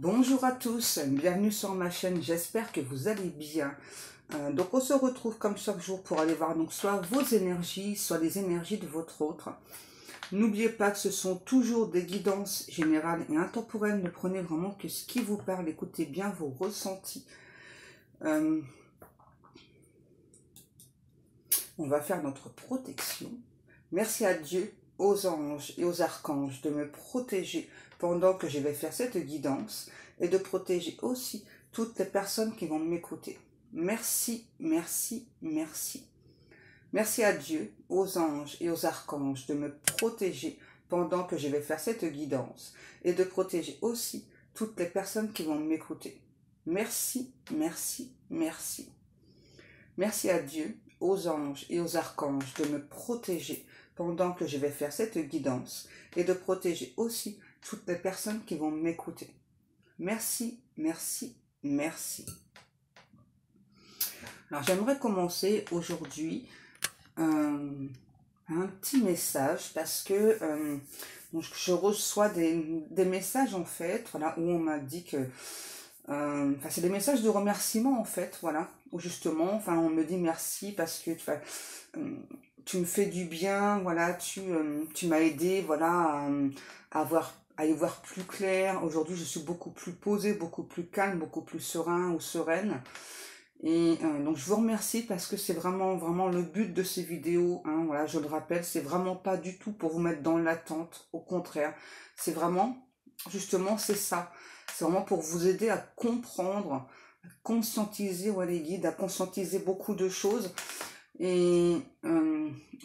Bonjour à tous, bienvenue sur ma chaîne, j'espère que vous allez bien. Donc on se retrouve comme chaque jour pour aller voir donc soit vos énergies, soit les énergies de votre autre. N'oubliez pas que ce sont toujours des guidances générales et intemporelles, ne prenez vraiment que ce qui vous parle, écoutez bien vos ressentis. On va faire notre protection. Merci à Dieu, aux anges et aux archanges de me protéger pendant que je vais faire cette guidance et de protéger aussi toutes les personnes qui vont m'écouter. Merci, merci, merci. Merci à Dieu, aux anges et aux archanges de me protéger pendant que je vais faire cette guidance et de protéger aussi toutes les personnes qui vont m'écouter. Merci, merci, merci. Merci à Dieu, aux anges et aux archanges de me protéger pendant que je vais faire cette guidance et de protéger aussi toutes les personnes qui vont m'écouter. Merci, merci, merci. Alors j'aimerais commencer aujourd'hui un petit message parce que je reçois des messages en fait, voilà, où on m'a dit que c'est des messages de remerciement en fait, voilà, où justement, on me dit merci parce que tu me fais du bien, voilà, tu m'as aidé, voilà, à y voir plus clair. Aujourd'hui, je suis beaucoup plus posée, beaucoup plus calme, beaucoup plus serein ou sereine. Et donc je vous remercie parce que c'est vraiment le but de ces vidéos, hein, voilà, je le rappelle, c'est vraiment pas du tout pour vous mettre dans l'attente, au contraire, c'est vraiment, justement, c'est ça, c'est vraiment pour vous aider à comprendre, à conscientiser, ouais, les guides, à conscientiser beaucoup de choses, et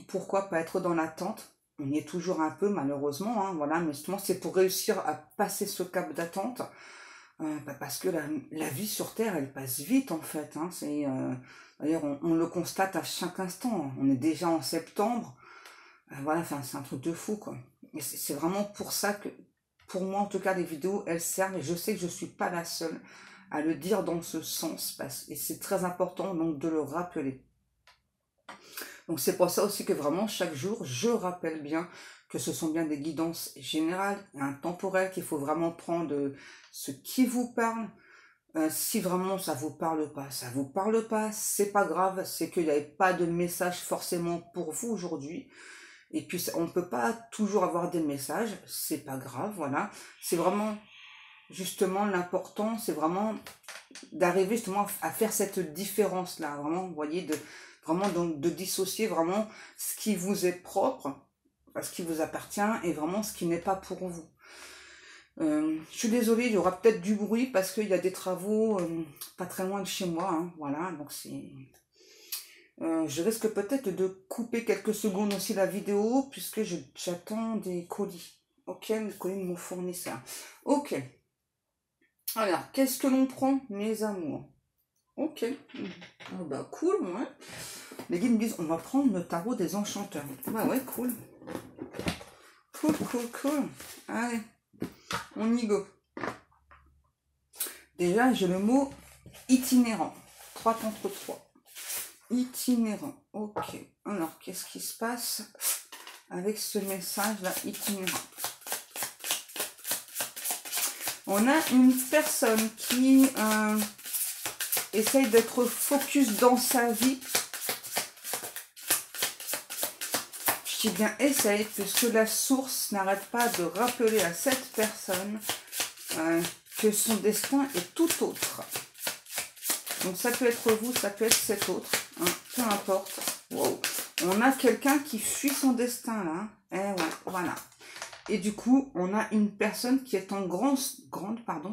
pourquoi pas être dans l'attente, on y est toujours un peu malheureusement, hein, voilà, mais justement c'est pour réussir à passer ce cap d'attente. Parce que la vie sur Terre, elle passe vite en fait. Hein, d'ailleurs, on le constate à chaque instant. On est déjà en septembre. Voilà, c'est un truc de fou, quoi. Et c'est vraiment pour ça que, pour moi en tout cas, les vidéos, elles servent. Et je sais que je suis pas la seule à le dire dans ce sens. Et c'est très important donc de le rappeler. Donc c'est pour ça aussi que vraiment chaque jour, je rappelle bien que ce sont bien des guidances générales et intemporelles, qu'il faut vraiment prendre ce qui vous parle. Si vraiment ça vous parle pas, c'est pas grave, c'est qu'il n'y avait pas de message forcément pour vous aujourd'hui. Et puis on ne peut pas toujours avoir des messages, c'est pas grave, voilà. C'est vraiment justement l'important, c'est vraiment d'arriver justement à faire cette différence là, vraiment, vous voyez, vraiment donc de dissocier vraiment ce qui vous est propre, ce qui vous appartient, et vraiment ce qui n'est pas pour vous. Je suis désolée, il y aura peut-être du bruit parce qu'il y a des travaux pas très loin de chez moi, hein, voilà, donc je risque peut-être de couper quelques secondes aussi la vidéo puisque j'attends des colis. Ok, les colis de mon fournisseur. Ok. Alors, qu'est-ce que l'on prend, mes amours? Ok. Oh bah cool, ouais. Les guides me disent, on va prendre le tarot des enchanteurs. Bah ouais, cool. Cool. Allez, on y go. Déjà, j'ai le mot itinérant. 3 contre 3. Itinérant. Ok. Alors, qu'est-ce qui se passe avec ce message-là, itinérant? On a une personne qui essaye d'être focus dans sa vie. Je dis bien essaye, puisque la source n'arrête pas de rappeler à cette personne que son destin est tout autre. Donc ça peut être vous, ça peut être cet autre, hein, peu importe. Wow. On a quelqu'un qui fuit son destin là. Eh ouais, voilà. Et du coup, on a une personne qui est en grande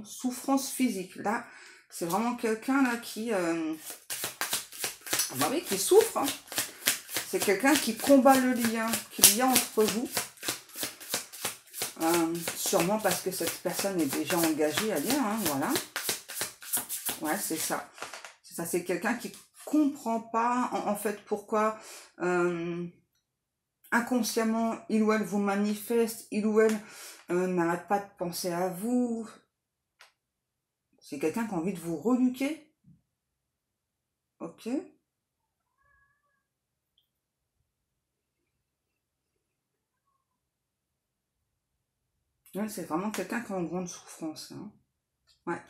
souffrance physique. Là, c'est vraiment quelqu'un là qui qui souffre. Hein. C'est quelqu'un qui combat le lien qu'il y a entre vous. Sûrement parce que cette personne est déjà engagée ailleurs, hein, voilà. Ouais, c'est ça. C'est ça, c'est quelqu'un qui comprend pas en fait pourquoi inconsciemment il ou elle vous manifeste, il ou elle n'arrête pas de penser à vous. C'est quelqu'un qui a envie de vous reluquer. Ok. Ouais, c'est vraiment quelqu'un qui est en grande souffrance. Hein. Ouais.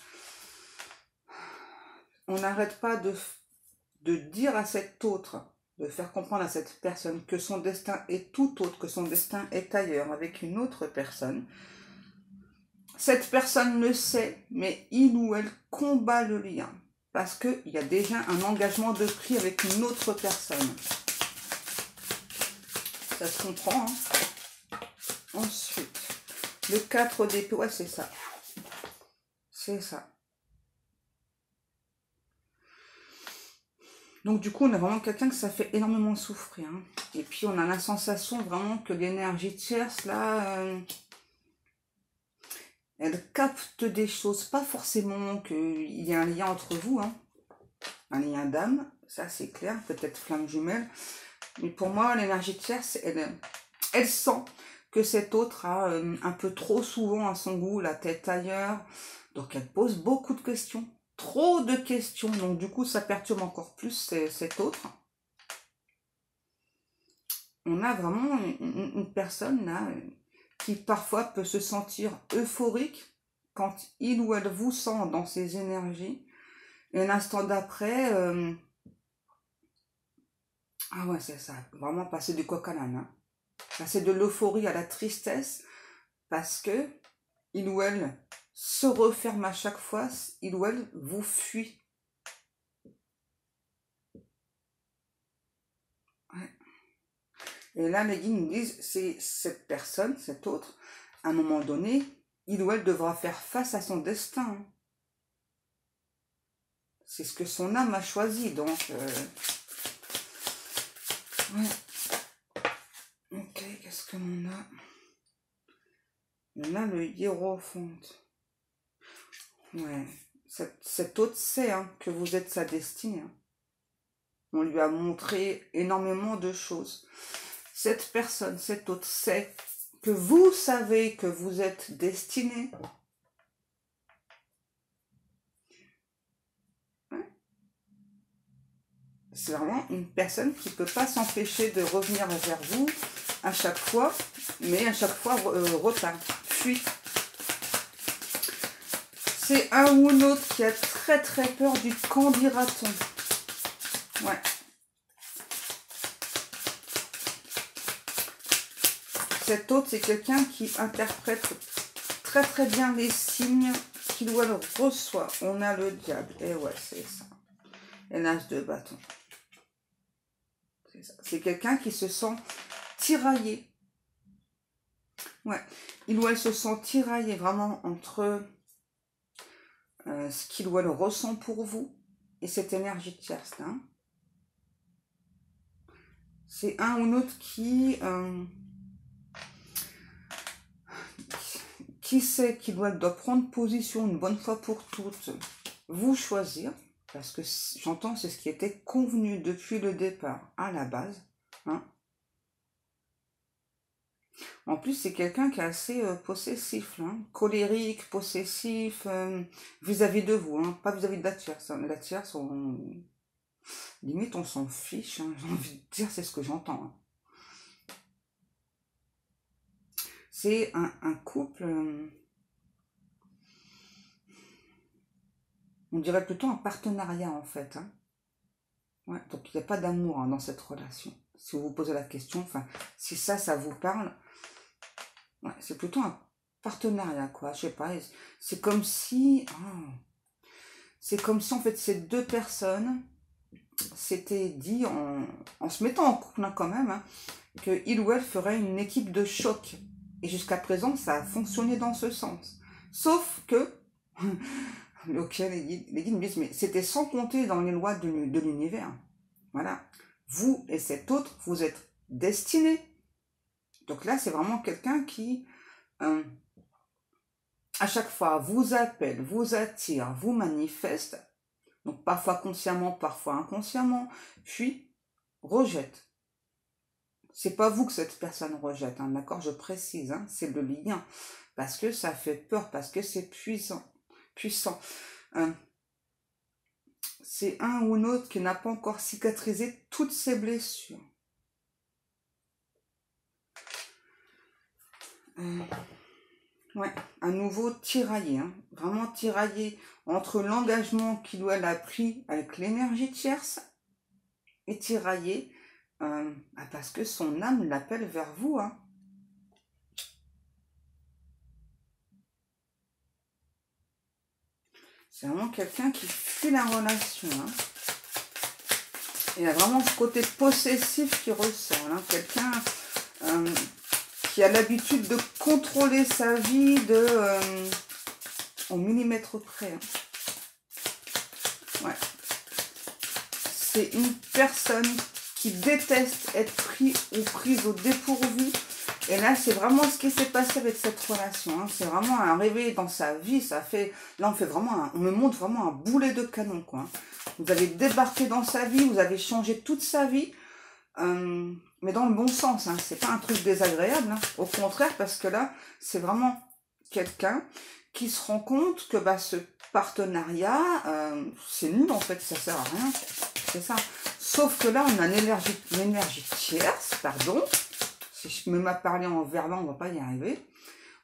On n'arrête pas de dire à cet autre, de faire comprendre à cette personne que son destin est tout autre, que son destin est ailleurs, avec une autre personne. Cette personne le sait, mais il ou elle combat le lien. Parce qu'il y a déjà un engagement de prix avec une autre personne. Ça se comprend, hein. Ensuite, le 4 d'épée, ouais, c'est ça. C'est ça. Donc du coup, on a vraiment quelqu'un que ça fait énormément souffrir. Hein. Et puis, on a la sensation vraiment que l'énergie tierce, là, elle capte des choses. Pas forcément qu'il y a un lien entre vous, hein. Un lien d'âme, ça c'est clair, peut-être flamme jumelle. Mais pour moi, l'énergie tierce, elle sent que cet autre a un peu trop souvent à son goût la tête ailleurs. Donc elle pose beaucoup de questions. Trop de questions. Donc du coup, ça perturbe encore plus cet autre. On a vraiment une personne là qui parfois peut se sentir euphorique quand il ou elle vous sent dans ses énergies. Et l'instant d'après, ah ouais, c'est ça, vraiment passer du coq à l'âne. Hein. Passer de l'euphorie à la tristesse parce que il ou elle se referme à chaque fois, il ou elle vous fuit. Ouais. Et là, les guides nous disent, c'est cette personne, cet autre, à un moment donné, il ou elle devra faire face à son destin. C'est ce que son âme a choisi, donc... Ouais. Ok, qu'est-ce que l'on a? On a le hiérophante. Ouais. Cet autre sait hein, que vous êtes sa destinée. Hein. On lui a montré énormément de choses. Cette personne, cet autre sait que vous savez que vous êtes destiné. Ouais. C'est vraiment une personne qui ne peut pas s'empêcher de revenir vers vous à chaque fois, mais à chaque fois repart, fuit. C'est un ou l'autre qui a très très peur du qu'en dira-t-on. Ouais. Cet autre, c'est quelqu'un qui interprète très très bien les signes qu'il ou elle reçoit. On a le diable. Et ouais, c'est ça. Et l'as de bâton. C'est quelqu'un qui se sent tiraillé. Ouais. Il ou elle se sent tiraillé vraiment entre ce qu'il ou elle ressent pour vous et cette énergie tierce. Hein. C'est un ou l'autre qui sait qu'il doit prendre position une bonne fois pour toutes, vous choisir, parce que j'entends c'est ce qui était convenu depuis le départ à la base. Hein. En plus, c'est quelqu'un qui est assez possessif, hein, colérique, possessif, vis-à-vis de vous, hein, pas vis-à-vis de la tierce. La tierce, limite, on s'en fiche, hein, j'ai envie de dire, c'est ce que j'entends. Hein. C'est un couple, on dirait plutôt un partenariat en fait. Hein. Ouais, donc il n'y a pas d'amour hein, dans cette relation. Si vous vous posez la question, enfin, si ça vous parle, ouais, c'est plutôt un partenariat, quoi. Je sais pas. C'est comme si, en fait ces deux personnes s'étaient dit en se mettant en couple hein, quand même, hein, que il ou elle ferait une équipe de choc. Et jusqu'à présent, ça a fonctionné dans ce sens. Sauf que, ok, les guides me disent, mais c'était sans compter dans les lois de l'univers. Voilà. Vous et cet autre, vous êtes destinés. Donc là, c'est vraiment quelqu'un qui, à chaque fois, vous appelle, vous attire, vous manifeste. Donc parfois consciemment, parfois inconsciemment, puis rejette. C'est pas vous que cette personne rejette, hein, d'accord? Je précise, hein, c'est le lien. Parce que ça fait peur, parce que c'est puissant. C'est un ou l'autre qui n'a pas encore cicatrisé toutes ses blessures. Ouais, à nouveau tiraillé, hein. Vraiment tiraillé entre l'engagement qu'il ou elle a pris avec l'énergie tierce et tiraillé parce que son âme l'appelle vers vous, hein. C'est vraiment quelqu'un qui fuit la relation, hein. Il y a vraiment ce côté possessif qui ressort, hein. Quelqu'un euh, qui a l'habitude de contrôler sa vie au millimètre près, hein. Ouais. C'est une personne qui déteste être pris ou prise au dépourvu. Et là, c'est vraiment ce qui s'est passé avec cette relation, hein. C'est vraiment un réveil dans sa vie. Ça fait, là, on me montre vraiment un boulet de canon, quoi. Vous avez débarqué dans sa vie, vous avez changé toute sa vie, mais dans le bon sens, hein. C'est pas un truc désagréable, hein. Au contraire, parce que là, c'est vraiment quelqu'un qui se rend compte que ce partenariat, c'est nul en fait, ça sert à rien. C'est ça. Sauf que là, on a une énergie tierce, pardon. Si je me mets à parler en verlan, on va pas y arriver.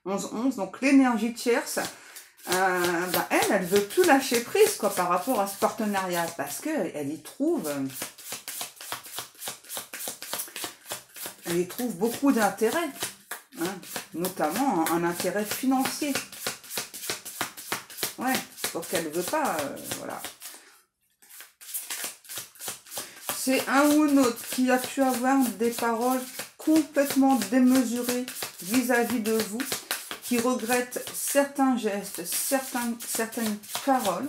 11-11, donc l'énergie tierce, elle veut plus lâcher prise quoi, par rapport à ce partenariat, parce qu'elle y trouve... elle y trouve beaucoup d'intérêt, hein, notamment un intérêt financier. Ouais, sauf qu'elle ne veut pas, voilà. C'est un ou une autre qui a pu avoir des paroles complètement démesurées vis-à-vis de vous, qui regrette certains gestes, certaines paroles,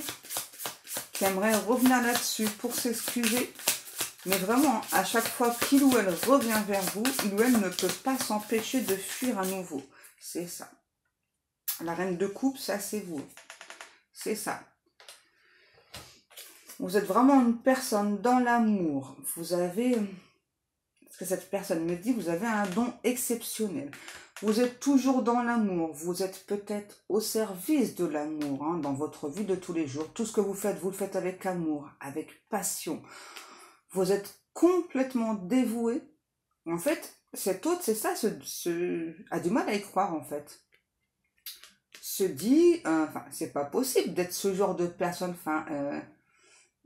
qui aimerait revenir là-dessus pour s'excuser. Mais vraiment, à chaque fois qu'il ou elle revient vers vous, il ou elle ne peut pas s'empêcher de fuir à nouveau. C'est ça. La reine de coupe, ça c'est vous. C'est ça. Vous êtes vraiment une personne dans l'amour. Vous avez, ce que cette personne me dit, vous avez un don exceptionnel. Vous êtes toujours dans l'amour. Vous êtes peut-être au service de l'amour, hein, dans votre vie de tous les jours. Tout ce que vous le faites avec amour, avec passion. Vous êtes complètement dévoué. En fait, cet autre, c'est ça, a du mal à y croire, en fait. Se dit, c'est pas possible d'être ce genre de personne,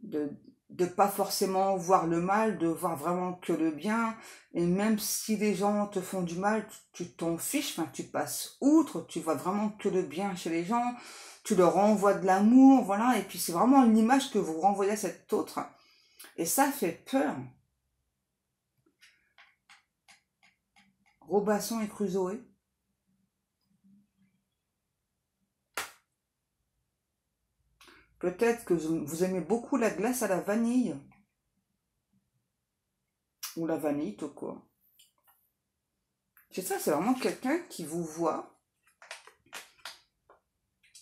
de pas forcément voir le mal, de voir vraiment que le bien. Et même si les gens te font du mal, tu t'en fiches, tu passes outre, tu vois vraiment que le bien chez les gens, tu leur renvoies de l'amour, voilà. Et puis c'est vraiment une image que vous renvoyez à cet autre. Et ça fait peur. Robasson et Crusoe. Peut-être que vous aimez beaucoup la glace à la vanille. Ou la vanille, tout quoi. C'est ça, c'est vraiment quelqu'un qui vous voit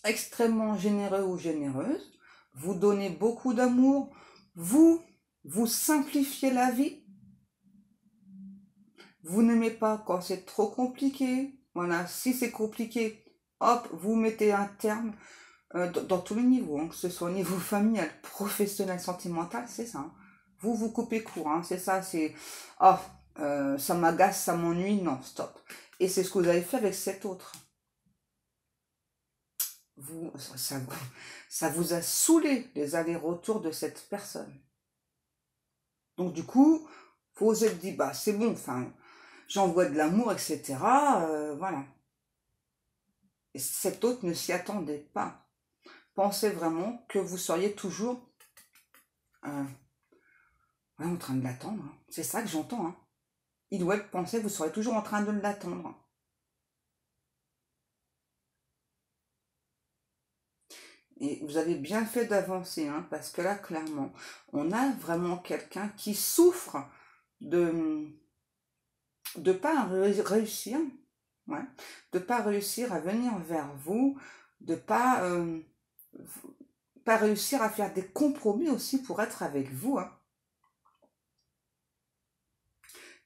extrêmement généreux ou généreuse. Vous donnez beaucoup d'amour. Vous simplifiez la vie. Vous n'aimez pas quand c'est trop compliqué. Voilà, si c'est compliqué, hop, vous mettez un terme dans tous les niveaux, hein, que ce soit au niveau familial, professionnel, sentimental, c'est ça. Hein. Vous coupez court, hein, c'est ça, c'est... Oh, ça m'agace, ça m'ennuie, non, stop. Et c'est ce que vous avez fait avec cet autre. Ça vous a saoulé les allers-retours de cette personne. Donc du coup, vous vous êtes dit, c'est bon, j'envoie de l'amour, etc. Voilà. Et cet autre ne s'y attendait pas. Pensez vraiment que vous seriez toujours en train de l'attendre. Hein. C'est ça que j'entends. Hein. Il ou elle pensait que vous seriez toujours en train de l'attendre. Et vous avez bien fait d'avancer, hein, parce que là, clairement, on a vraiment quelqu'un qui souffre de pas réussir, ouais, de pas réussir à venir vers vous, de pas réussir à faire des compromis aussi pour être avec vous. Hein.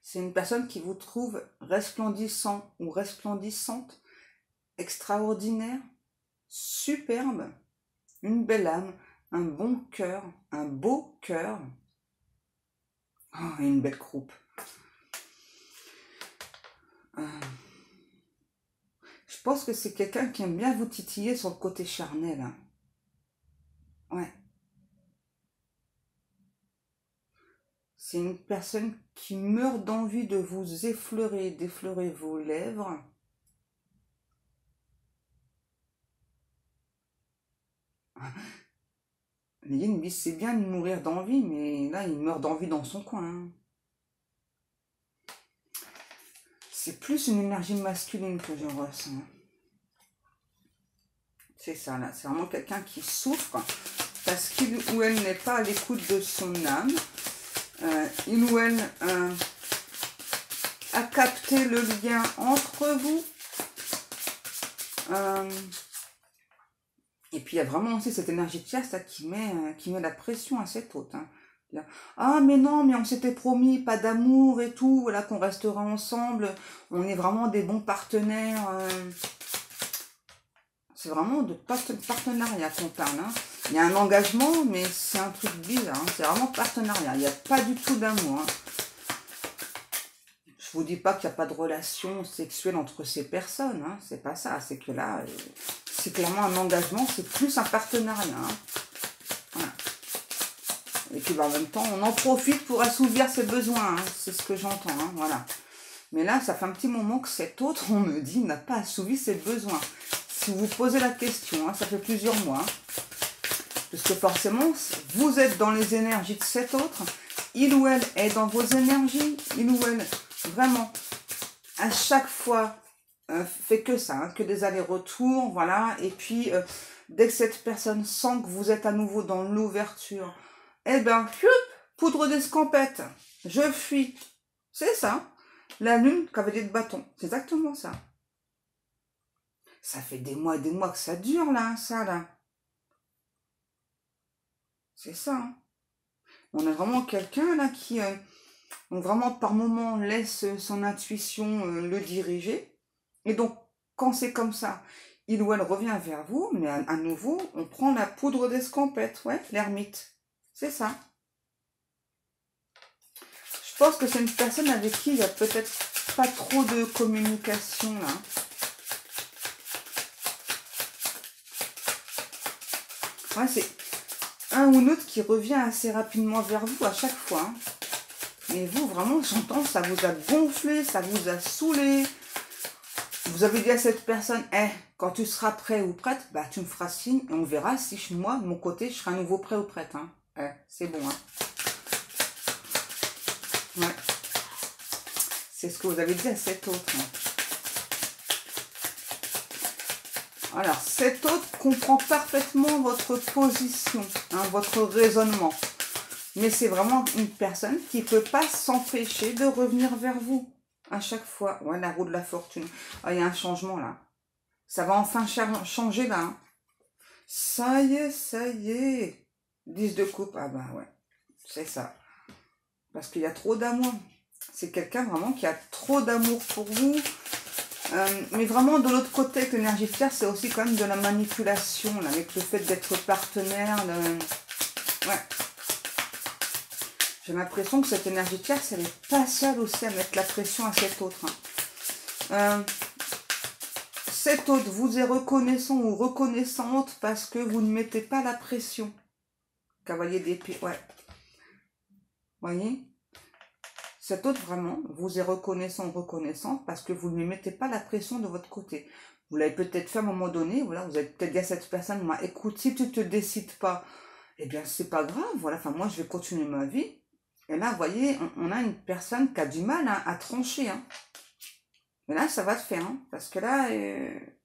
C'est une personne qui vous trouve resplendissant ou resplendissante, extraordinaire, superbe, une belle âme, un bon cœur, un beau cœur, et une belle croupe. Je pense que c'est quelqu'un qui aime bien vous titiller sur le côté charnel. Hein. Ouais. C'est une personne qui meurt d'envie de vous effleurer, d'effleurer vos lèvres. Yin me dit c'est bien de mourir d'envie, mais là il meurt d'envie dans son coin. Hein. C'est plus une énergie masculine que je ressens. C'est ça là, c'est vraiment quelqu'un qui souffre parce qu'il ou elle n'est pas à l'écoute de son âme. Il ou elle a capté le lien entre vous. Et puis il y a vraiment aussi cette énergie de tierce là, qui met la pression à cet autre. Hein. Ah mais non, mais on s'était promis pas d'amour et tout, voilà, qu'on restera ensemble, on est vraiment des bons partenaires. C'est vraiment de partenariat qu'on parle. Hein. Il y a un engagement, mais c'est un truc bizarre. Hein. C'est vraiment partenariat. Il n'y a pas du tout d'amour. Hein. Je vous dis pas qu'il n'y a pas de relation sexuelle entre ces personnes. Hein. C'est pas ça. C'est que là, c'est clairement un engagement. C'est plus un partenariat. Hein. Voilà. Et puis en même temps, on en profite pour assouvir ses besoins. Hein. C'est ce que j'entends. Hein. Voilà. Mais là, ça fait un petit moment que cet autre, on me dit, n'a pas assouvi ses besoins. Si vous posez la question, hein, ça fait plusieurs mois, hein, parce que forcément, vous êtes dans les énergies de cet autre, il ou elle est dans vos énergies, il ou elle, vraiment, à chaque fois, fait que ça, hein, que des allers-retours, voilà, et puis, dès que cette personne sent que vous êtes à nouveau dans l'ouverture, eh ben, poudre d'escampette, je fuis, c'est ça, la lune, cavalier de bâton, c'est exactement ça. Ça fait des mois et des mois que ça dure, là, ça, là. C'est ça. Hein. On a vraiment quelqu'un, là, qui, donc vraiment, par moment, laisse son intuition le diriger. Et donc, quand c'est comme ça, il ou elle revient vers vous, mais à nouveau, on prend la poudre d'escampette, ouais, l'ermite. C'est ça. Je pense que c'est une personne avec qui il n'y a peut-être pas trop de communication, là. Ouais, c'est un ou l'autre qui revient assez rapidement vers vous à chaque fois. Hein. Mais vous, vraiment, j'entends, ça vous a gonflé, ça vous a saoulé. Vous avez dit à cette personne, quand tu seras prêt ou prête, bah tu me feras signe et on verra si moi, de mon côté, je serai à nouveau prêt ou prête. Hein. C'est bon. Hein. Ouais. C'est ce que vous avez dit à cet autre. Hein. Alors, cet autre comprend parfaitement votre position, hein, votre raisonnement. Mais c'est vraiment une personne qui ne peut pas s'empêcher de revenir vers vous à chaque fois. Ouais, la roue de la fortune. Ah, il y a un changement là. Ça va enfin changer là. Hein. Ça y est, ça y est. 10 de coupe. Ah bah ouais, c'est ça. Parce qu'il y a trop d'amour. C'est quelqu'un vraiment qui a trop d'amour pour vous. Mais vraiment, de l'autre côté, avec l'énergie de terre, c'est aussi quand même de la manipulation, là, avec le fait d'être partenaire. Ouais. J'ai l'impression que cette énergie de terre, elle n'est pas seule aussi à mettre la pression à cet autre. Hein. Cet autre vous est reconnaissant ou reconnaissante parce que vous ne mettez pas la pression. Cavalier d'épée, ouais. Voyez ? Cet autre, vraiment, vous est reconnaissant ou reconnaissante parce que vous ne lui mettez pas la pression de votre côté. Vous l'avez peut-être fait à un moment donné, voilà, vous avez peut-être dit à cette personne, écoute, si tu ne te décides pas, eh bien, c'est pas grave, voilà, enfin, moi, je vais continuer ma vie. Et là, vous voyez, on a une personne qui a du mal hein, à trancher. Hein. Mais là, ça va se faire, hein, parce que là,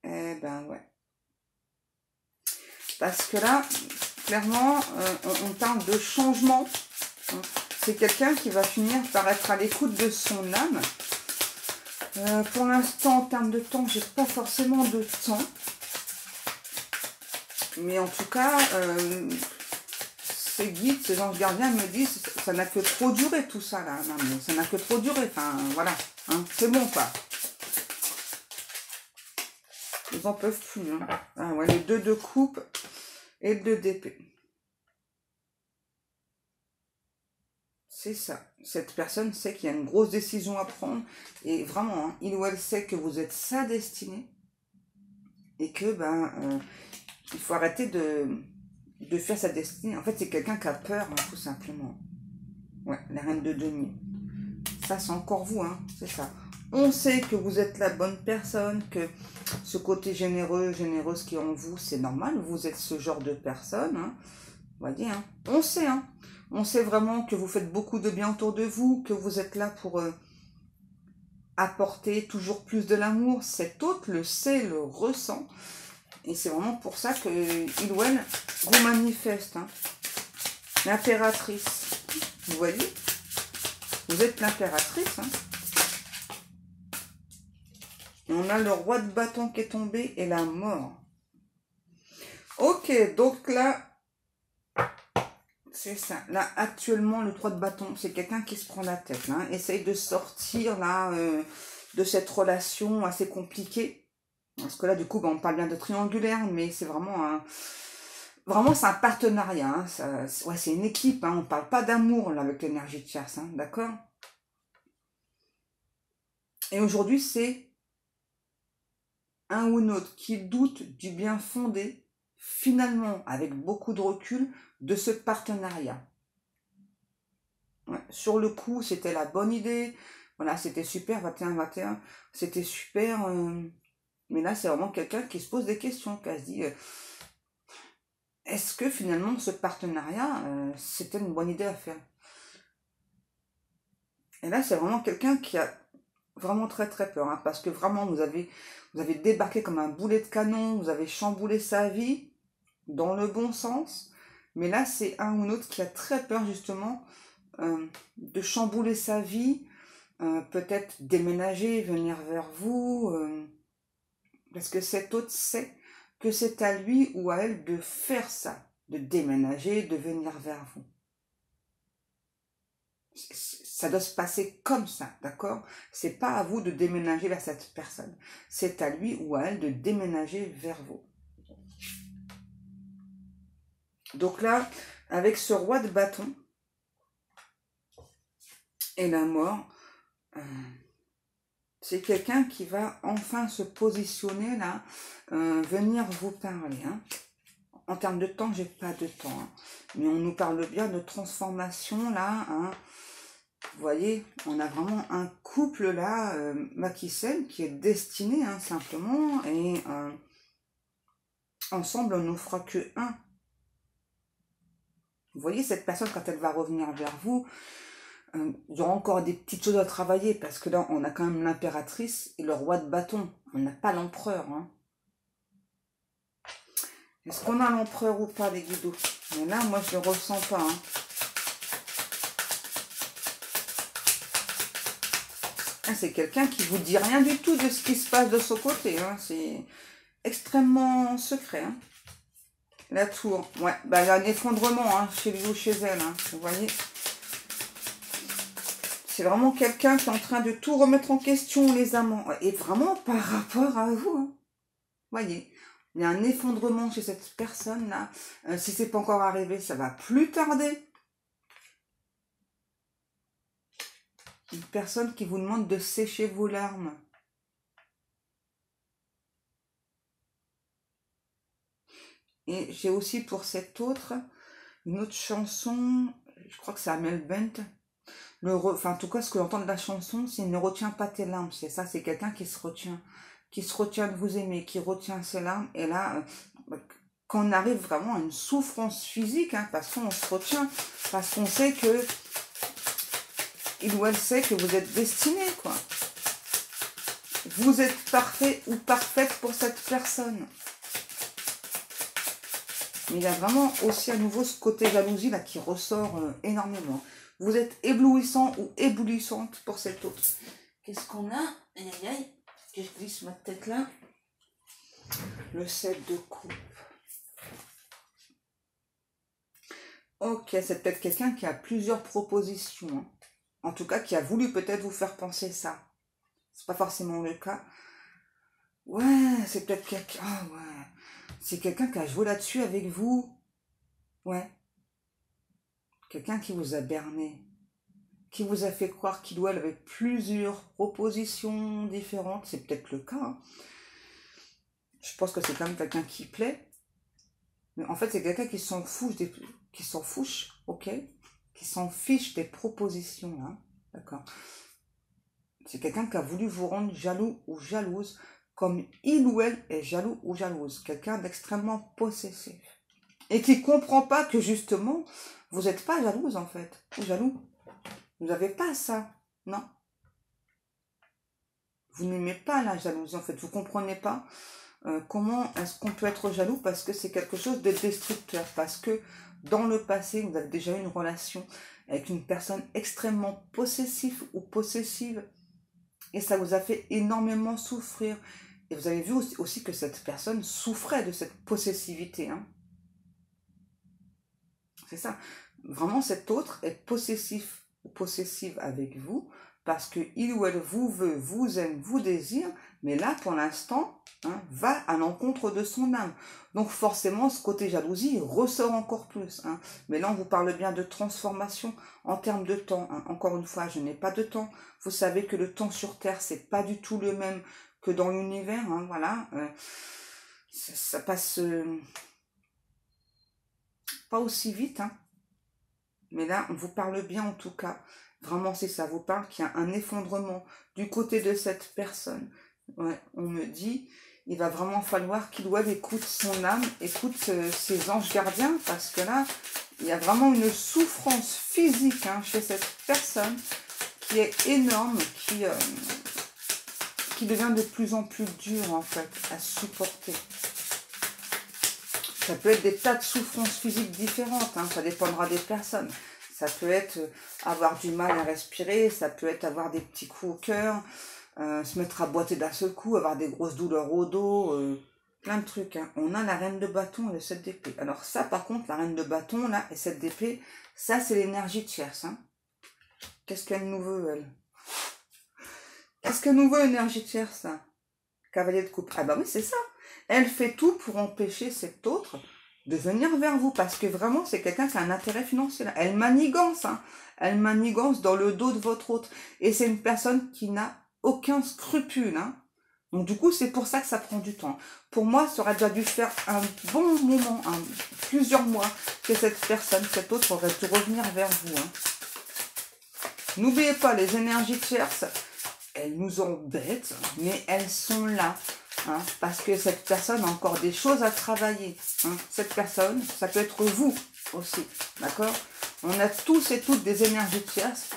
ben, ouais. Parce que là, clairement, on parle de changement. Hein. C'est quelqu'un qui va finir par être à l'écoute de son âme. Pour l'instant, en termes de temps, j'ai pas forcément de temps. Mais en tout cas, ces guides, ces anges gardiens me disent, ça n'a que trop duré tout ça là. Non, mais ça n'a que trop duré. Enfin, voilà. Hein, c'est bon, quoi. Ils en peuvent plus. Hein. Ah ouais, les 2 de coupe et le 2 d'épée. C'est ça. Cette personne sait qu'il y a une grosse décision à prendre. Et vraiment, hein, il ou elle sait que vous êtes sa destinée. et que ben il faut arrêter de faire sa destinée. En fait, c'est quelqu'un qui a peur, hein, tout simplement. Ouais, la reine de denier. Ça, c'est encore vous, hein, c'est ça. On sait que vous êtes la bonne personne, que ce côté généreux, généreuse qui est en vous, c'est normal. Vous êtes ce genre de personne, hein. Vous voyez, hein. On sait, hein. On sait vraiment que vous faites beaucoup de bien autour de vous, que vous êtes là pour apporter toujours plus de l'amour. Cet autre le sait, le ressent. Et c'est vraiment pour ça que il ou elle vous manifeste, hein. L'impératrice. Vous voyez? Vous êtes l'impératrice, hein. Et on a le roi de bâton qui est tombé et la mort. Ok, donc là, c'est ça. Là, actuellement, le 3 de bâton, c'est quelqu'un qui se prend la tête, hein. Essaye de sortir, là, de cette relation assez compliquée. Parce que là, du coup, ben, on parle bien de triangulaire, mais c'est vraiment un... Vraiment, c'est un partenariat, hein. Ouais, c'est une équipe, hein. On ne parle pas d'amour, là, avec l'énergie de tierce, hein. D'accord? Et aujourd'hui, c'est un ou une autre qui doute du bien fondé, finalement, avec beaucoup de recul, de ce partenariat. Ouais. Sur le coup, c'était la bonne idée. Voilà, c'était super, 21-21. C'était super. Mais là, c'est vraiment quelqu'un qui se pose des questions, qui se dit, est-ce que finalement, ce partenariat, c'était une bonne idée à faire? Et là, c'est vraiment quelqu'un qui a vraiment très très peur, hein, parce que vraiment, vous avez débarqué comme un boulet de canon, vous avez chamboulé sa vie, dans le bon sens. Mais là, c'est un ou l'autre qui a très peur, justement, de chambouler sa vie, peut-être déménager, venir vers vous, parce que cet autre sait que c'est à lui ou à elle de faire ça, de déménager, de venir vers vous. Ça doit se passer comme ça, d'accord? C'est pas à vous de déménager vers cette personne. C'est à lui ou à elle de déménager vers vous. Donc là, avec ce roi de bâton et la mort, c'est quelqu'un qui va enfin se positionner là, venir vous parler, hein. En termes de temps, j'ai pas de temps, hein. Mais on nous parle bien de transformation là, hein. Vous voyez, on a vraiment un couple là, Makisel, qui est destiné, hein, simplement, et ensemble on n'en fera que un. Vous voyez, cette personne, quand elle va revenir vers vous, il y aura encore des petites choses à travailler, parce que là, on a quand même l'impératrice et le roi de bâton. On n'a pas l'empereur, hein. Est-ce qu'on a l'empereur ou pas, les guidos? Mais là, moi, je ne le ressens pas, hein. Ah, c'est quelqu'un qui vous dit rien du tout de ce qui se passe de son côté, hein. C'est extrêmement secret, hein. La tour, ouais, bah, il y a un effondrement, hein, chez lui ou chez elle, hein, vous voyez. C'est vraiment quelqu'un qui est en train de tout remettre en question, les amants. Et vraiment par rapport à vous, hein. Voyez, il y a un effondrement chez cette personne-là. Si c'est pas encore arrivé, ça va plus tarder. Une personne qui vous demande de sécher vos larmes. Et j'ai aussi pour cette autre, une autre chanson, je crois que c'est Amel Bent. Enfin, en tout cas, ce que j'entends de la chanson, c'est ne retiens pas tes larmes. C'est ça, c'est quelqu'un qui se retient de vous aimer, qui retient ses larmes. Et là, quand on arrive vraiment à une souffrance physique, hein, parce qu'on se retient, parce qu'on sait que il ou elle sait que vous êtes destiné, quoi. Vous êtes parfait ou parfaite pour cette personne. Mais il y a vraiment aussi à nouveau ce côté jalousie là qui ressort énormément. Vous êtes éblouissant ou éblouissante pour cette autre. Qu'est-ce qu'on a? Aïe aïe aïe. Que je glisse ma tête là. Le 7 de coupe. Ok, c'est peut-être quelqu'un qui a plusieurs propositions, hein. En tout cas, qui a voulu peut-être vous faire penser ça. C'est pas forcément le cas. Ouais, c'est peut-être quelqu'un... Ah ouais. C'est quelqu'un qui a joué là-dessus avec vous. Ouais. Quelqu'un qui vous a berné. Qui vous a fait croire qu'il ou elle avait plusieurs propositions différentes. C'est peut-être le cas, hein. Je pense que c'est quand même quelqu'un qui plaît. Mais en fait, c'est quelqu'un qui s'en fiche, ok? Qui s'en fiche des propositions, hein, d'accord? C'est quelqu'un qui a voulu vous rendre jaloux ou jalouse, comme il ou elle est jaloux ou jalouse. Quelqu'un d'extrêmement possessif. Et qui ne comprend pas que justement, vous n'êtes pas jalouse en fait, ou jaloux. Vous n'avez pas ça, non. Vous n'aimez pas la jalousie en fait, vous ne comprenez pas comment est-ce qu'on peut être jaloux parce que c'est quelque chose de destructeur, parce que dans le passé, vous avez déjà eu une relation avec une personne extrêmement possessive ou possessive et ça vous a fait énormément souffrir. Et vous avez vu aussi que cette personne souffrait de cette possessivité. Hein. C'est ça. Vraiment, cet autre est possessif ou possessive avec vous parce que il ou elle vous veut, vous aime, vous désire, mais là, pour l'instant, hein, va à l'encontre de son âme. Donc forcément, ce côté jalousie il ressort encore plus. Hein. Mais là, on vous parle bien de transformation en termes de temps. Hein. Encore une fois, je n'ai pas de temps. Vous savez que le temps sur Terre, c'est pas du tout le même que dans l'univers. Hein, voilà. Ça passe pas aussi vite. Hein. Mais là, on vous parle bien en tout cas. Vraiment, c'est ça. Vous parle qu'il y a un effondrement du côté de cette personne. Ouais, on me dit, il va vraiment falloir qu'il ou elle écoute son âme, écoute ses anges gardiens, parce que là, il y a vraiment une souffrance physique hein, chez cette personne qui est énorme, qui devient de plus en plus dure en fait à supporter. Ça peut être des tas de souffrances physiques différentes, hein, ça dépendra des personnes. Ça peut être avoir du mal à respirer, ça peut être avoir des petits coups au cœur, se mettre à boiter d'un seul coup, avoir des grosses douleurs au dos, plein de trucs. Hein. On a la reine de bâton et le 7 d'épée. Alors ça, par contre, la reine de bâton, là, et 7 d'épée, ça, c'est l'énergie tierce. Hein. Qu'est-ce qu'elle nous veut, elle? Qu'est-ce qu'elle nous veut, énergie tierce, ça? Cavalier de coupe. Ah bah oui, c'est ça. Elle fait tout pour empêcher cet autre de venir vers vous. Parce que vraiment, c'est quelqu'un qui a un intérêt financier. Là. Elle manigance. Hein. Elle manigance dans le dos de votre autre. Et c'est une personne qui n'a aucun scrupule. Hein. Donc du coup, c'est pour ça que ça prend du temps. Pour moi, ça aurait déjà dû faire un bon moment, plusieurs mois, que cette personne, cet autre, aurait dû revenir vers vous. Hein. N'oubliez pas, les énergies tierces, elles nous embêtent, mais elles sont là. Hein, parce que cette personne a encore des choses à travailler. Hein. Cette personne, ça peut être vous aussi. D'accord? On a tous et toutes des énergies tierces.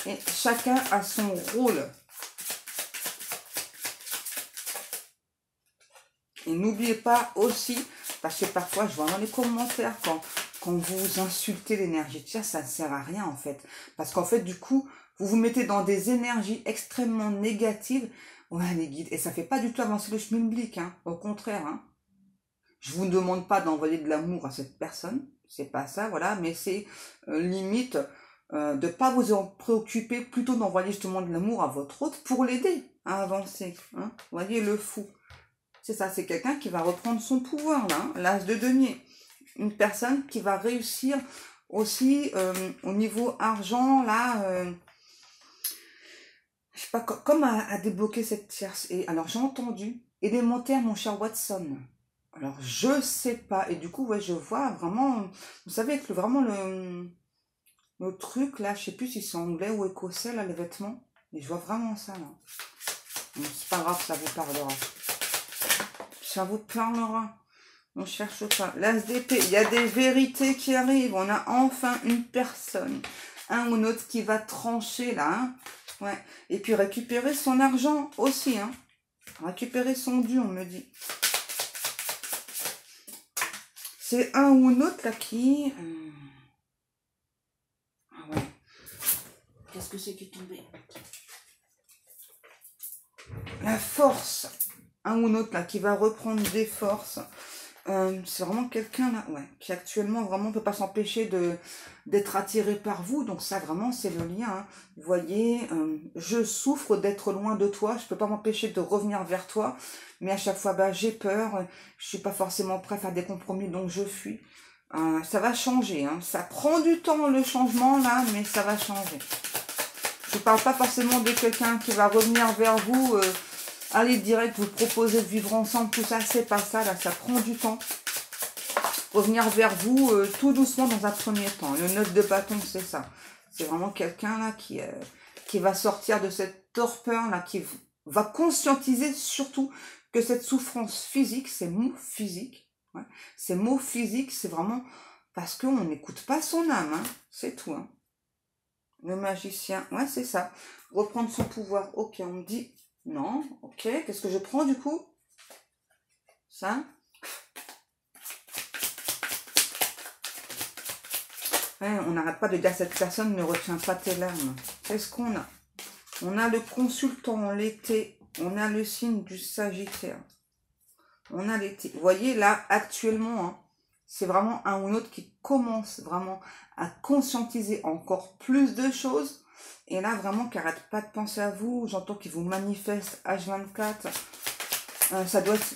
Et chacun a son rôle. Et n'oubliez pas aussi, parce que parfois je vois dans les commentaires, quand vous insultez l'énergie tierce, ça ne sert à rien en fait. Parce qu'en fait, du coup, vous vous mettez dans des énergies extrêmement négatives. Ouais, les guides. Et ça ne fait pas du tout avancer le schmilblick, hein. Au contraire, hein. Je vous demande pas d'envoyer de l'amour à cette personne. C'est pas ça, voilà. Mais c'est limite de ne pas vous en préoccuper, plutôt d'envoyer justement de l'amour à votre autre pour l'aider à avancer. Hein. Vous voyez, le fou. C'est ça, c'est quelqu'un qui va reprendre son pouvoir, là. Hein, l'as de denier. Une personne qui va réussir aussi au niveau argent, là... je sais pas, comme à débloquer cette tierce. Et alors, j'ai entendu élémentaire, mon cher Watson. Alors, je sais pas. Et du coup, ouais, je vois vraiment, vous savez, que vraiment le truc, là, je sais plus si c'est anglais ou écossais, là, les vêtements. Mais je vois vraiment ça, là. C'est pas grave, ça vous parlera. Ça vous parlera. On cherche pas. L'as d'épée, il y a des vérités qui arrivent. On a enfin une personne, un ou l'autre qui va trancher, là, hein. Ouais. Et puis récupérer son argent aussi. Hein. Récupérer son dû, on me dit. C'est un ou l'autre là qui... Ah ouais. Qu'est-ce que c'est qui est tombé? La force. Un ou l'autre là qui va reprendre des forces. C'est vraiment quelqu'un là, ouais, qui actuellement vraiment ne peut pas s'empêcher d'être attiré par vous. Donc ça vraiment c'est le lien. Hein. Vous voyez, je souffre d'être loin de toi. Je ne peux pas m'empêcher de revenir vers toi. Mais à chaque fois, bah, j'ai peur. Je suis pas forcément prêt à faire des compromis, donc je fuis. Ça va changer. Hein. Ça prend du temps le changement là, mais ça va changer. Je ne parle pas forcément de quelqu'un qui va revenir vers vous aller direct, vous proposer de vivre ensemble, tout ça, c'est pas ça, là, ça prend du temps. Revenir vers vous tout doucement dans un premier temps. Le 9 de bâton, c'est ça. C'est vraiment quelqu'un là qui va sortir de cette torpeur là, qui va conscientiser surtout que cette souffrance physique, ces maux physiques, ouais, ces maux physiques, c'est vraiment parce qu'on n'écoute pas son âme, hein, c'est tout. Hein. Le magicien, ouais, c'est ça. Reprendre son pouvoir, ok, on me dit non, ok, qu'est-ce que je prends du coup? Ça. Ouais, on n'arrête pas de dire à cette personne ne retient pas tes larmes. Qu'est-ce qu'on a? On a le consultant, l'été. On a le signe du Sagittaire. On a l'été. Vous voyez, là, actuellement, hein, c'est vraiment un ou l'autre qui commence vraiment à conscientiser encore plus de choses. Et là, vraiment, qui n'arrête pas de penser à vous. J'entends qu'il vous manifeste H24. Ça doit être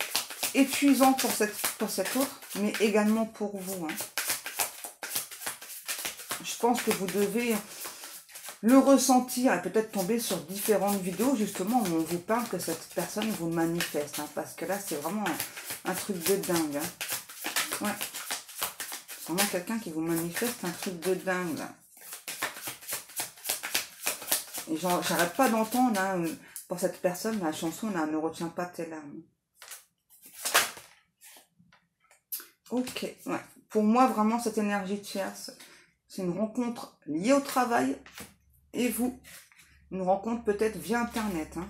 épuisant pour cet autre, mais également pour vous. Hein. Je pense que vous devez le ressentir et peut-être tomber sur différentes vidéos justement où on vous parle que cette personne vous manifeste. Hein, parce que là, c'est vraiment un truc de dingue. Hein. Ouais. C'est vraiment quelqu'un qui vous manifeste un truc de dingue. Là. Et j'arrête pas d'entendre hein, pour cette personne la chanson là, ne retient pas tes larmes. Ok, ouais. Pour moi, vraiment, cette énergie de tierce, c'est une rencontre liée au travail et vous. Une rencontre peut-être via Internet. Hein.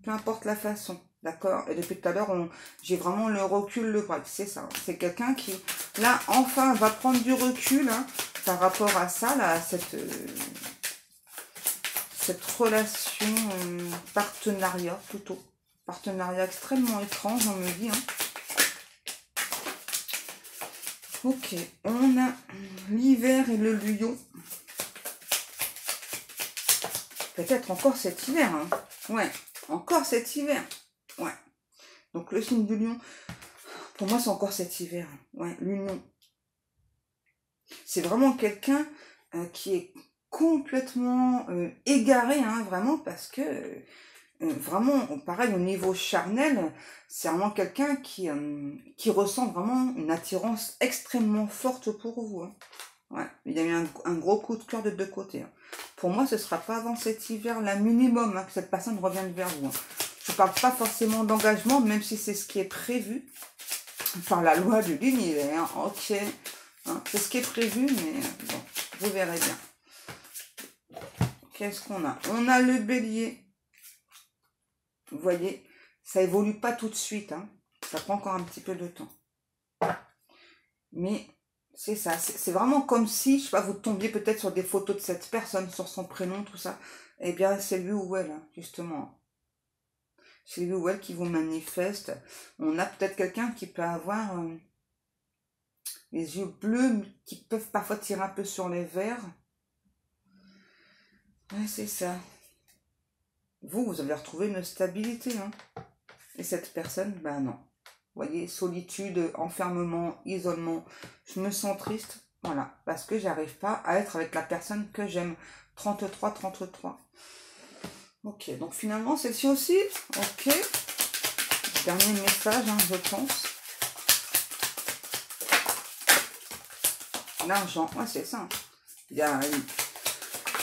Peu importe la façon. D'accord? Et depuis tout à l'heure, j'ai vraiment le recul, le break. C'est ça. C'est quelqu'un qui, là, enfin, va prendre du recul hein, par rapport à ça, là, à cette relation partenariat, plutôt. Partenariat extrêmement étrange, on me dit. Hein. Ok, on a l'hiver et le lion. Peut-être encore cet hiver. Hein. Ouais, encore cet hiver. Ouais. Donc le signe du lion, pour moi c'est encore cet hiver. Ouais, l'union. C'est vraiment quelqu'un qui est complètement égaré, hein, vraiment, parce que vraiment, pareil, au niveau charnel, c'est vraiment quelqu'un qui ressent vraiment une attirance extrêmement forte pour vous. Hein. Ouais, il y a eu un gros coup de cœur de deux côtés. Hein. Pour moi, ce ne sera pas avant cet hiver, là, minimum, hein, que cette personne revienne vers vous. Hein. Je ne parle pas forcément d'engagement, même si c'est ce qui est prévu par la loi de l'univers. Hein. Ok, hein, c'est ce qui est prévu, mais bon, vous verrez bien. Qu'est-ce qu'on a? On a le bélier. Vous voyez, ça évolue pas tout de suite. Hein. Ça prend encore un petit peu de temps. Mais c'est ça. C'est vraiment comme si, je sais pas, vous tombiez peut-être sur des photos de cette personne, sur son prénom, tout ça. Eh bien, c'est lui ou elle, hein, justement. C'est lui ou elle qui vous manifeste. On a peut-être quelqu'un qui peut avoir les yeux bleus, qui peuvent parfois tirer un peu sur les verts. Ouais, c'est ça. Vous allez retrouver une stabilité. Hein. Et cette personne, ben non. Vous voyez, solitude, enfermement, isolement. Je me sens triste. Voilà. Parce que j'arrive pas à être avec la personne que j'aime. 33, 33. Ok. Donc finalement, celle-ci aussi. Ok. Dernier message, hein, je pense. L'argent. Ouais, c'est ça. Il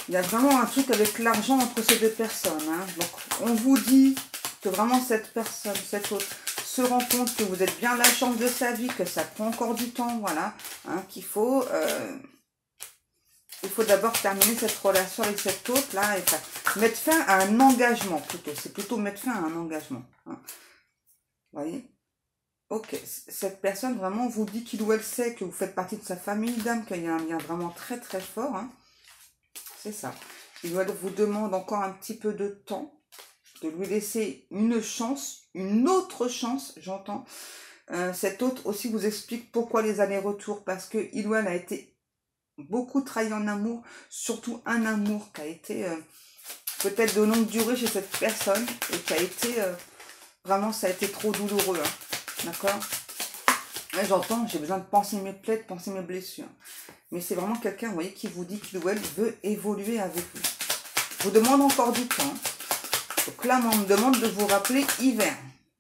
y a vraiment un truc avec l'argent entre ces deux personnes. Hein. Donc, on vous dit que vraiment cette personne, cette autre, se rend compte que vous êtes bien la chance de sa vie, que ça prend encore du temps, voilà. Hein, qu'il faut... il faut d'abord terminer cette relation avec cette autre-là et mettre fin à un engagement, plutôt. C'est plutôt mettre fin à un engagement. Hein. Vous voyez? Ok. Cette personne, vraiment, vous dit qu'il ou elle sait que vous faites partie de sa famille d'âme, qu'il y a un lien vraiment très très fort, hein. C'est ça. Il vous demande encore un petit peu de temps, de lui laisser une chance, une autre chance, j'entends. Cet autre aussi vous explique pourquoi les allers-retours, parce que il ou elle a été beaucoup trahi en amour, surtout un amour qui a été peut-être de longue durée chez cette personne, et qui a été, vraiment ça a été trop douloureux, hein. D'accord? J'entends, j'ai besoin de penser mes plaies, de penser mes blessures. Mais c'est vraiment quelqu'un, vous voyez, qui vous dit qu'il ou elle veut évoluer avec vous. Vous demande encore du temps. Donc là, moi, on me demande de vous rappeler hiver.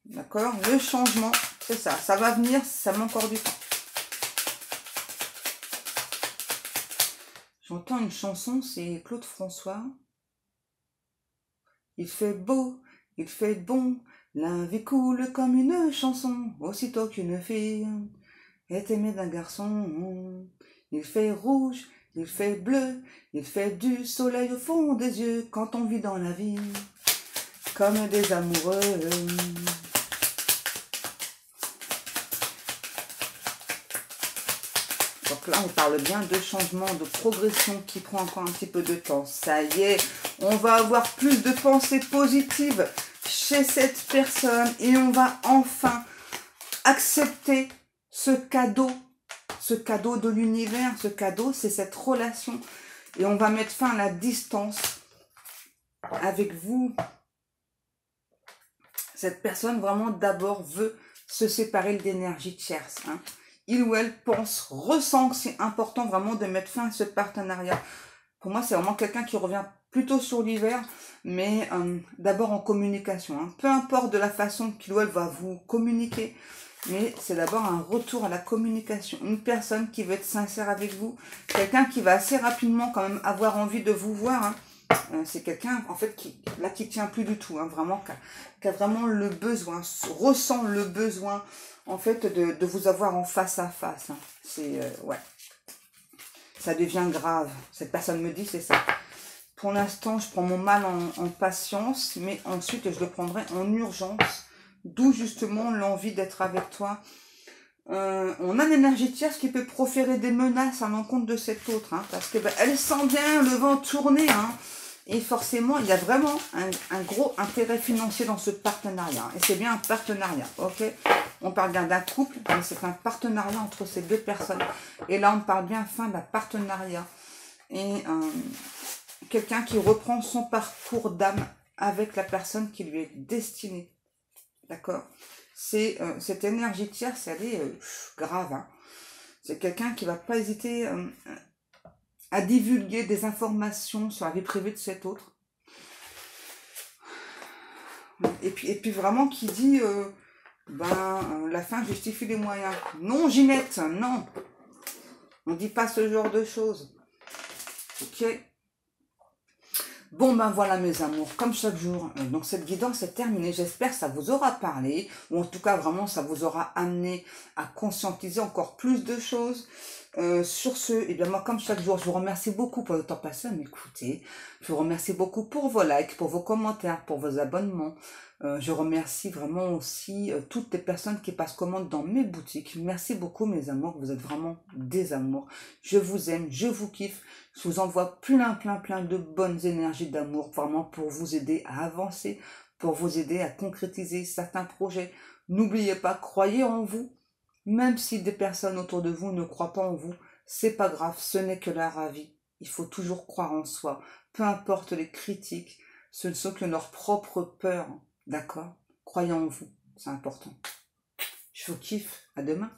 D'accord? Le changement, c'est ça. Ça va venir, ça met encore du temps. J'entends une chanson, c'est Claude François. Il fait beau, il fait bon, la vie coule comme une chanson, aussitôt qu'une fille est aimée d'un garçon. Il fait rouge, il fait bleu, il fait du soleil au fond des yeux quand on vit dans la vie comme des amoureux. Donc là, on parle bien de changement, de progression qui prend encore un petit peu de temps. Ça y est, on va avoir plus de pensées positives chez cette personne et on va enfin accepter ce cadeau de l'univers. Ce cadeau, c'est cette relation. Et on va mettre fin à la distance avec vous. Cette personne, vraiment, d'abord, veut se séparer d'énergie tierce. Hein. Il ou elle pense, ressent que c'est important vraiment de mettre fin à ce partenariat. Pour moi, c'est vraiment quelqu'un qui revient plutôt sur l'hiver, mais d'abord en communication. Hein. Peu importe de la façon qu'il ou elle va vous communiquer, mais c'est d'abord un retour à la communication. Une personne qui veut être sincère avec vous, quelqu'un qui va assez rapidement quand même avoir envie de vous voir. Hein. C'est quelqu'un en fait qui tient plus du tout, hein, vraiment, qui a vraiment le besoin, ressent le besoin en fait de vous avoir en face à face. Hein. C'est ouais, ça devient grave. Cette personne me dit c'est ça. Pour l'instant, je prends mon mal en patience, mais ensuite je le prendrai en urgence. D'où justement l'envie d'être avec toi. On a l'énergie tierce qui peut proférer des menaces à l'encontre de cet autre, hein, parce que elle sent bien le vent tourner, hein, et forcément il y a vraiment un gros intérêt financier dans ce partenariat, et c'est bien un partenariat, ok? On parle bien d'un couple, mais c'est un partenariat entre ces deux personnes, et là on parle bien fin d'un partenariat, et quelqu'un qui reprend son parcours d'âme avec la personne qui lui est destinée, d'accord? C'est cette énergie tierce, elle est grave. Hein. C'est quelqu'un qui va pas hésiter à divulguer des informations sur la vie privée de cet autre. Et puis vraiment qui dit la fin justifie les moyens. Non, Ginette, non. On dit pas ce genre de choses. Ok. Bon ben voilà mes amours, comme chaque jour, donc cette guidance est terminée, j'espère que ça vous aura parlé, ou en tout cas vraiment ça vous aura amené à conscientiser encore plus de choses. Sur ce, et bien moi comme chaque jour, je vous remercie beaucoup pour le temps passé à m'écouter, je vous remercie beaucoup pour vos likes, pour vos commentaires, pour vos abonnements, je remercie vraiment aussi toutes les personnes qui passent commande dans mes boutiques, merci beaucoup mes amours, vous êtes vraiment des amours, je vous aime, je vous kiffe, je vous envoie plein de bonnes énergies d'amour, vraiment pour vous aider à avancer, pour vous aider à concrétiser certains projets. N'oubliez pas, croyez en vous, même si des personnes autour de vous ne croient pas en vous, c'est pas grave, ce n'est que leur avis. Il faut toujours croire en soi, peu importe les critiques, ce ne sont que leurs propres peurs, d'accord? Croyez en vous, c'est important. Je vous kiffe, à demain.